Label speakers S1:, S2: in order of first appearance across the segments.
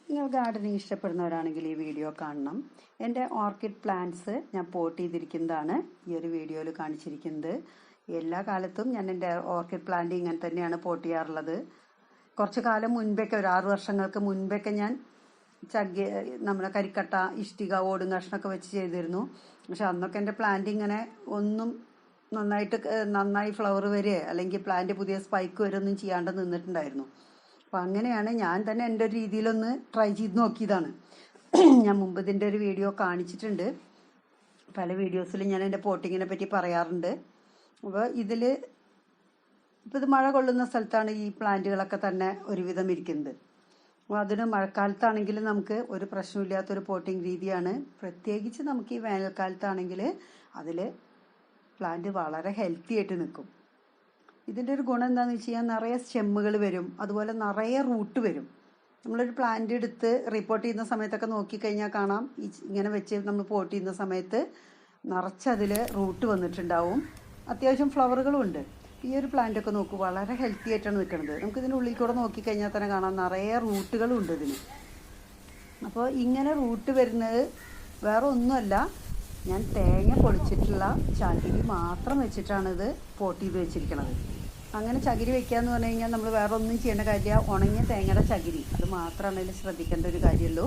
S1: നിങ്ങൾ ഗാർഡനിങ് ഇഷ്ടപ്പെടുന്നവരാണെങ്കിൽ ഈ വീഡിയോ കാണണം. എൻ്റെ ഓർക്കിഡ് പ്ലാന്റ്സ് ഞാൻ പോട്ട് ചെയ്തിരിക്കുന്നതാണ് ഈ ഒരു വീഡിയോയിൽ കാണിച്ചിരിക്കുന്നത്. എല്ലാ കാലത്തും ഞാൻ എൻ്റെ ഓർക്കിഡ് പ്ലാന്റ് ഇങ്ങനെ തന്നെയാണ് പോട്ട് ചെയ്യാറുള്ളത്. കുറച്ച് കാലം മുൻപൊക്കെ, ഒരു 6 വർഷങ്ങൾക്ക് മുൻപൊക്കെ ഞാൻ നമ്മുടെ കരിക്കട്ട, ഇഷ്ടിക, ഓടും കഷ്ണമൊക്കെ വെച്ച് ചെയ്തിരുന്നു. പക്ഷെ അന്നൊക്കെ എൻ്റെ പ്ലാന്റ് ഇങ്ങനെ ഒന്നും നന്നായി ഫ്ലവർ വരിക അല്ലെങ്കിൽ പ്ലാന്റ് പുതിയ സ്പൈക്ക് വരെയൊന്നും ചെയ്യാണ്ട് നിന്നിട്ടുണ്ടായിരുന്നു. അപ്പം അങ്ങനെയാണ് ഞാൻ തന്നെ എൻ്റെ ഒരു രീതിയിലൊന്ന് ട്രൈ ചെയ്ത് നോക്കിയതാണ്. ഞാൻ മുമ്പ് ഇതിൻ്റെ ഒരു വീഡിയോ കാണിച്ചിട്ടുണ്ട്. പല വീഡിയോസിലും ഞാൻ എൻ്റെ പോട്ടിങ്ങിനെ പറ്റി പറയാറുണ്ട്. അപ്പോൾ ഇപ്പോൾ ഇത് മഴ കൊള്ളുന്ന സ്ഥലത്താണ് ഈ പ്ലാന്റുകളൊക്കെ തന്നെ ഒരുവിധം ഇരിക്കുന്നത്. അപ്പോൾ അതിന് മഴക്കാലത്താണെങ്കിൽ നമുക്ക് ഒരു പ്രശ്നമില്ലാത്തൊരു പോട്ടിങ് രീതിയാണ്. പ്രത്യേകിച്ച് നമുക്ക് ഈ വേനൽക്കാലത്താണെങ്കിൽ അതിൽ പ്ലാന്റ് വളരെ ഹെൽത്തി ആയിട്ട് നിൽക്കും. ഇതിൻ്റെ ഒരു ഗുണം എന്താണെന്ന് വെച്ച് കഴിഞ്ഞാൽ നിറയെ സ്റ്റെമ്മുകൾ വരും, അതുപോലെ നിറയെ റൂട്ട് വരും. നമ്മളൊരു പ്ലാന്റ് എടുത്ത് റിപ്പോർട്ട് ചെയ്യുന്ന സമയത്തൊക്കെ നോക്കിക്കഴിഞ്ഞാൽ കാണാം, ഇങ്ങനെ വെച്ച് നമ്മൾ പോട്ട് ചെയ്യുന്ന സമയത്ത് നിറച്ചതിൽ റൂട്ട് വന്നിട്ടുണ്ടാവും. അത്യാവശ്യം ഫ്ലവറുകളും ഉണ്ട്. ഈ ഒരു പ്ലാന്റൊക്കെ നോക്കൂ, വളരെ ഹെൽത്തി ആയിട്ടാണ് നിൽക്കുന്നത്. നമുക്കിതിനുള്ളിൽ കൂടെ നോക്കിക്കഴിഞ്ഞാൽ തന്നെ കാണാം നിറയെ റൂട്ടുകളും ഉണ്ട് ഇതിന്. അപ്പോൾ ഇങ്ങനെ റൂട്ട് വരുന്നത് വേറെ ഒന്നുമല്ല, ഞാൻ തേങ്ങ പൊളിച്ചിട്ടുള്ള ചകിരി മാത്രം വെച്ചിട്ടാണ് ഇത് പോട്ട് ചെയ്ത് വെച്ചിരിക്കുന്നത്. അങ്ങനെ ചകിരി വെക്കുക എന്ന് പറഞ്ഞു കഴിഞ്ഞാൽ നമ്മൾ വേറെ ഒന്നും ചെയ്യേണ്ട കാര്യമില്ല. ഉണങ്ങിയ തേങ്ങയുടെ ചകിരി അത് മാത്രമാണ് അതിൽ ശ്രദ്ധിക്കേണ്ട ഒരു കാര്യമുള്ളൂ.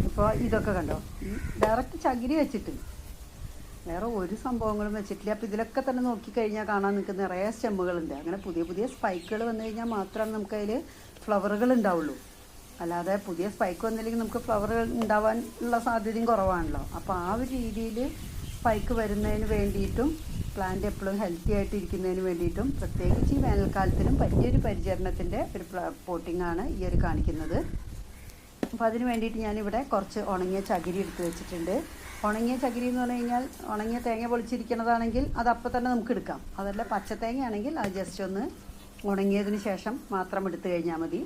S1: ഇപ്പോൾ ഇതൊക്കെ കണ്ടോ, ഈ ഡയറക്റ്റ് ചകിരി വെച്ചിട്ട് വേറെ ഒരു സംഭവങ്ങളും വെച്ചിട്ടില്ല. അപ്പോൾ ഇതിലൊക്കെ തന്നെ നോക്കിക്കഴിഞ്ഞാൽ കാണാൻ നിൽക്കുന്ന നിറയെ സ്റ്റെമ്മുകളുണ്ട്. അങ്ങനെ പുതിയ പുതിയ സ്പൈക്കുകൾ വന്നു കഴിഞ്ഞാൽ മാത്രമേ നമുക്കതിൽ ഫ്ലവറുകൾ ഉണ്ടാവുള്ളൂ. അല്ലാതെ പുതിയ സ്പൈക്ക് വന്നില്ലെങ്കിൽ നമുക്ക് ഫ്ലവറുകൾ ഉണ്ടാവാനുള്ള സാധ്യതയും കുറവാണല്ലോ. അപ്പോൾ ആ ഒരു രീതിയിൽ സ്പൈക്ക് വരുന്നതിന് വേണ്ടിയിട്ടും പ്ലാന്റ് എപ്പോഴും ഹെൽത്തി ആയിട്ട് ഇരിക്കുന്നതിന് വേണ്ടിയിട്ടും പ്രത്യേകിച്ച് ഈ വേനൽക്കാലത്തിനും പറ്റിയൊരു പരിചരണത്തിൻ്റെ ഒരു പോട്ടിങ്ങാണ് ഈ ഒരു കാണിക്കുന്നത്. അപ്പോൾ അതിന് വേണ്ടിയിട്ട് ഞാനിവിടെ കുറച്ച് ഉണങ്ങിയ ചകിരി എടുത്ത് വെച്ചിട്ടുണ്ട്. ഉണങ്ങിയ ചകിരി എന്ന് പറഞ്ഞു കഴിഞ്ഞാൽ ഉണങ്ങിയ തേങ്ങ പൊളിച്ചിരിക്കുന്നതാണെങ്കിൽ അത് അപ്പം തന്നെ നമുക്ക് എടുക്കാം. അതല്ല പച്ചത്തേങ്ങയാണെങ്കിൽ അത് ജസ്റ്റ് ഒന്ന് ഉണങ്ങിയതിന് ശേഷം മാത്രം എടുത്തു കഴിഞ്ഞാൽ മതി.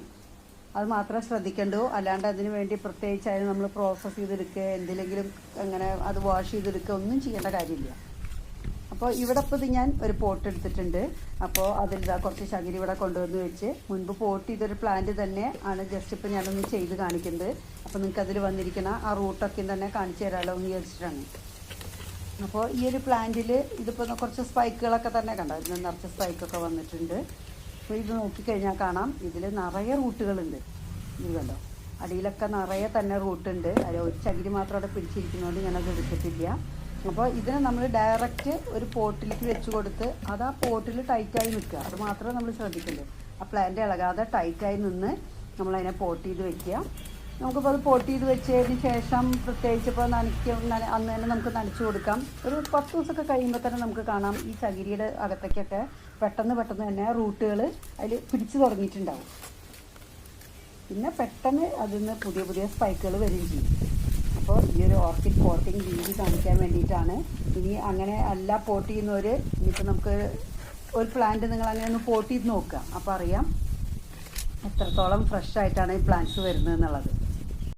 S1: അത് മാത്രമേ ശ്രദ്ധിക്കേണ്ടൂ. അല്ലാണ്ട് അതിന് വേണ്ടി പ്രത്യേകിച്ച് അതിന് നമ്മൾ പ്രോസസ്സ് ചെയ്തെടുക്കുക, എന്തിലെങ്കിലും അങ്ങനെ അത് വാഷ് ചെയ്തെടുക്കുക ഒന്നും ചെയ്യേണ്ട കാര്യമില്ല. അപ്പോൾ ഇവിടെ ഇപ്പോൾ ഇത് ഞാൻ ഒരു പോട്ട് എടുത്തിട്ടുണ്ട്. അപ്പോൾ അതിൽ കുറച്ച് ചകിരി ഇവിടെ കൊണ്ടുവന്ന് വെച്ച് മുൻപ് പോട്ട് ചെയ്തൊരു പ്ലാന്റ് തന്നെ ആണ് ജസ്റ്റ് ഇപ്പോൾ ഞാനൊന്ന് ചെയ്ത് കാണിക്കുന്നത്. അപ്പോൾ നിങ്ങൾക്ക് അതിൽ വന്നിരിക്കുന്ന ആ റൂട്ടൊക്കെ തന്നെ കാണിച്ചു തരാമല്ലോ എന്ന് വിചാരിച്ചിട്ടാണ്. അപ്പോൾ ഈ ഒരു പ്ലാന്റിൽ ഇതിപ്പോൾ കുറച്ച് സ്പൈക്കുകളൊക്കെ തന്നെ കണ്ടോ, ഇതിന് നിറച്ച് സ്പൈക്കൊക്കെ വന്നിട്ടുണ്ട്. അപ്പോൾ ഇത് നോക്കിക്കഴിഞ്ഞാൽ കാണാം ഇതിൽ നിറയെ റൂട്ടുകളുണ്ട്. ഇത് കണ്ടോ, അടിയിലൊക്കെ നിറയെ തന്നെ റൂട്ടുണ്ട്. അതിൽ ഒരു ചകിരി മാത്രം അവിടെ പിടിച്ചിരിക്കുന്നതുകൊണ്ട് ഞാനത് എടുത്തിട്ടില്ല. അപ്പോൾ ഇതിനെ നമ്മൾ ഡയറക്റ്റ് ഒരു പോട്ടിലേക്ക് വെച്ച് കൊടുത്ത് അത് ആ പോട്ടിൽ ടൈറ്റായി നിൽക്കുക, അത് മാത്രമേ നമ്മൾ ശ്രദ്ധിക്കുള്ളൂ. ആ പ്ലാന്റ് ഇളകാതെ ടൈറ്റായി നിന്ന് നമ്മളതിനെ പോട്ട് ചെയ്ത് വെക്കുക. നമുക്കിപ്പോൾ അത് പോട്ട് ചെയ്ത് വെച്ചതിന് ശേഷം പ്രത്യേകിച്ച് ഇപ്പോൾ അന്ന് തന്നെ നമുക്ക് നനച്ച് കൊടുക്കാം. ഒരു 10 ദിവസമൊക്കെ കഴിയുമ്പോൾ തന്നെ നമുക്ക് കാണാം ഈ ചകിരിയുടെ അകത്തേക്കൊക്കെ പെട്ടെന്ന് തന്നെ റൂട്ടുകൾ അതിൽ പിടിച്ചു തുടങ്ങിയിട്ടുണ്ടാവും. പിന്നെ പെട്ടെന്ന് അതിൽ നിന്ന് പുതിയ സ്പൈക്കുകൾ വരികയും ചെയ്യും. അപ്പോൾ ഈ ഒരു ഓർക്കിഡ് പോട്ടിങ് രീതി കാണിക്കാൻ വേണ്ടിയിട്ടാണ്. ഇനി അങ്ങനെ അല്ല പോട്ട് ചെയ്യുന്നവർ, ഇനിയിപ്പോൾ നമുക്ക് ഒരു പ്ലാന്റ് നിങ്ങൾ അങ്ങനെ ഒന്ന് പോട്ട് ചെയ്ത് നോക്കുക, അപ്പോൾ അറിയാം എത്രത്തോളം ഫ്രഷ് ആയിട്ടാണ് ഈ പ്ലാന്റ്സ് വരുന്നത് എന്നുള്ളത്.